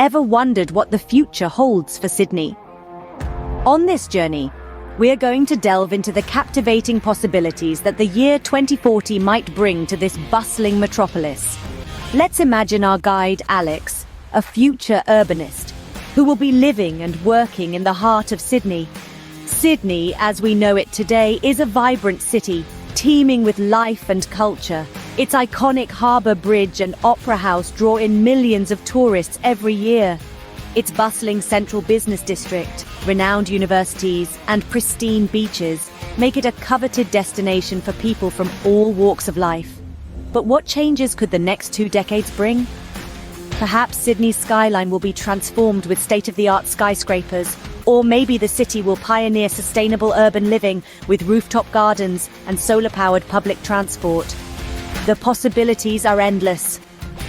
ever wondered what the future holds for Sydney? On this journey, we're going to delve into the captivating possibilities that the year 2040 might bring to this bustling metropolis. Let's imagine our guide Alex, a future urbanist, who will be living and working in the heart of Sydney. Sydney, as we know it today, is a vibrant city, teeming with life and culture. Its iconic harbour bridge and opera house draw in millions of tourists every year. Its bustling central business district, renowned universities, and pristine beaches make it a coveted destination for people from all walks of life. But what changes could the next 2 decades bring? Perhaps Sydney's skyline will be transformed with state-of-the-art skyscrapers, or maybe the city will pioneer sustainable urban living with rooftop gardens and solar-powered public transport. The possibilities are endless.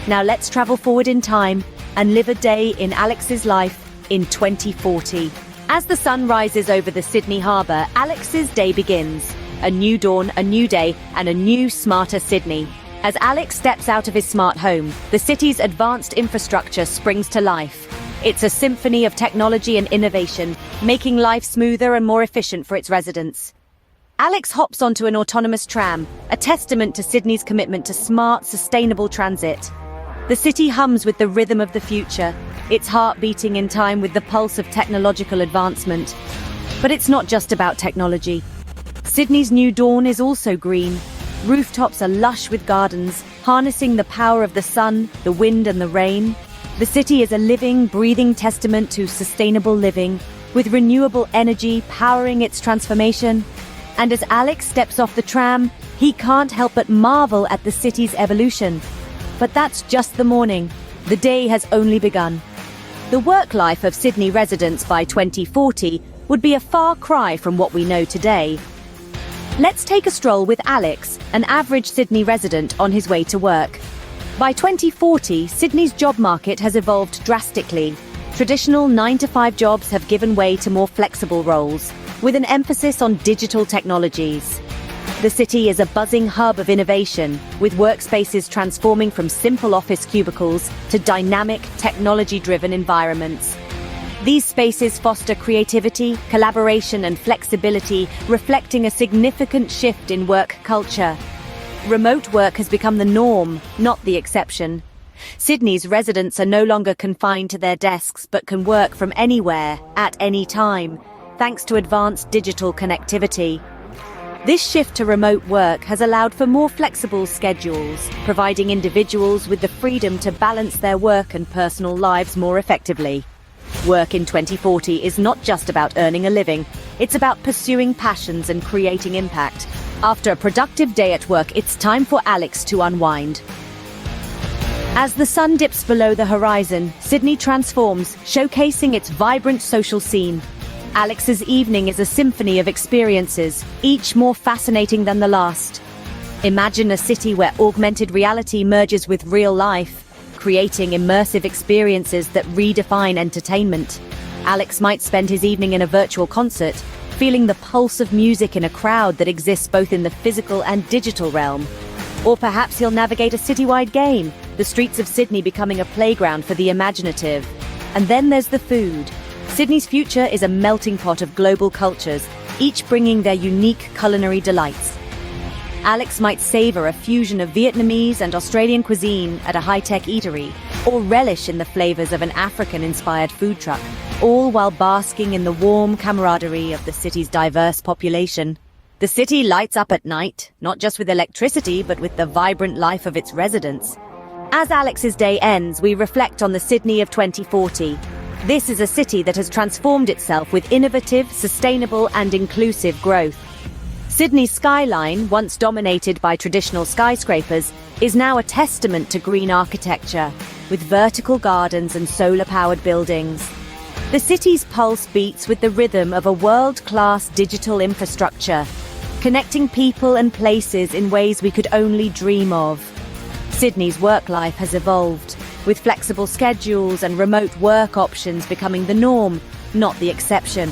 Now let's travel forward in time and live a day in Alex's life in 2040. As the sun rises over the Sydney harbour, Alex's day begins. A new dawn, a new day, and a new, smarter Sydney. As Alex steps out of his smart home, the city's advanced infrastructure springs to life. It's a symphony of technology and innovation, making life smoother and more efficient for its residents. Alex hops onto an autonomous tram, a testament to Sydney's commitment to smart, sustainable transit. The city hums with the rhythm of the future, its heart beating in time with the pulse of technological advancement. But it's not just about technology. Sydney's new dawn is also green. Rooftops are lush with gardens, harnessing the power of the sun, the wind, and the rain. The city is a living, breathing testament to sustainable living, with renewable energy powering its transformation. And as Alex steps off the tram, he can't help but marvel at the city's evolution. But that's just the morning. The day has only begun. The work life of Sydney residents by 2040 would be a far cry from what we know today. Let's take a stroll with Alex, an average Sydney resident on his way to work. By 2040, Sydney's job market has evolved drastically. Traditional 9-to-5 jobs have given way to more flexible roles, with an emphasis on digital technologies. The city is a buzzing hub of innovation, with workspaces transforming from simple office cubicles to dynamic, technology-driven environments. These spaces foster creativity, collaboration, and flexibility, reflecting a significant shift in work culture. Remote work has become the norm, not the exception. Sydney's residents are no longer confined to their desks but can work from anywhere, at any time, thanks to advanced digital connectivity. This shift to remote work has allowed for more flexible schedules, providing individuals with the freedom to balance their work and personal lives more effectively. Work in 2040 is not just about earning a living, it's about pursuing passions and creating impact. After a productive day at work, it's time for Alex to unwind. As the sun dips below the horizon, Sydney transforms, showcasing its vibrant social scene. Alex's evening is a symphony of experiences, each more fascinating than the last. Imagine a city where augmented reality merges with real life, creating immersive experiences that redefine entertainment. Alex might spend his evening in a virtual concert, feeling the pulse of music in a crowd that exists both in the physical and digital realm. Or perhaps he'll navigate a citywide game, the streets of Sydney becoming a playground for the imaginative. And then there's the food. Sydney's future is a melting pot of global cultures, each bringing their unique culinary delights. Alex might savor a fusion of Vietnamese and Australian cuisine at a high-tech eatery, or relish in the flavors of an African-inspired food truck, all while basking in the warm camaraderie of the city's diverse population. The city lights up at night, not just with electricity, but with the vibrant life of its residents. As Alex's day ends, we reflect on the Sydney of 2040. This is a city that has transformed itself with innovative, sustainable, and inclusive growth. Sydney's skyline, once dominated by traditional skyscrapers, is now a testament to green architecture, with vertical gardens and solar-powered buildings. The city's pulse beats with the rhythm of a world-class digital infrastructure, connecting people and places in ways we could only dream of. Sydney's work life has evolved, with flexible schedules and remote work options becoming the norm, not the exception.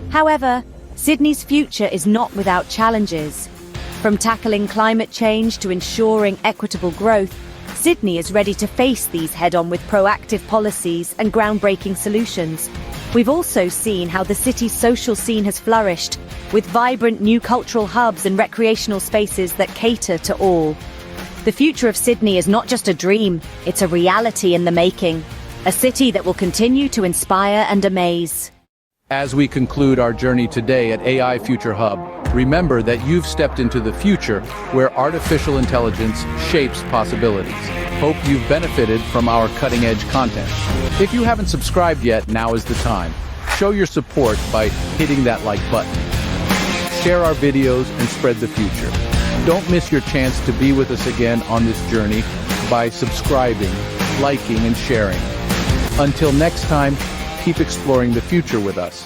However, Sydney's future is not without challenges. From tackling climate change to ensuring equitable growth, Sydney is ready to face these head-on with proactive policies and groundbreaking solutions. We've also seen how the city's social scene has flourished, with vibrant new cultural hubs and recreational spaces that cater to all. The future of Sydney is not just a dream, it's a reality in the making. A city that will continue to inspire and amaze. As we conclude our journey today at AI Future Hub, remember that you've stepped into the future where artificial intelligence shapes possibilities. Hope you've benefited from our cutting-edge content. If you haven't subscribed yet, now is the time. Show your support by hitting that like button. Share our videos and spread the future. Don't miss your chance to be with us again on this journey by subscribing, liking, and sharing. Until next time, keep exploring the future with us.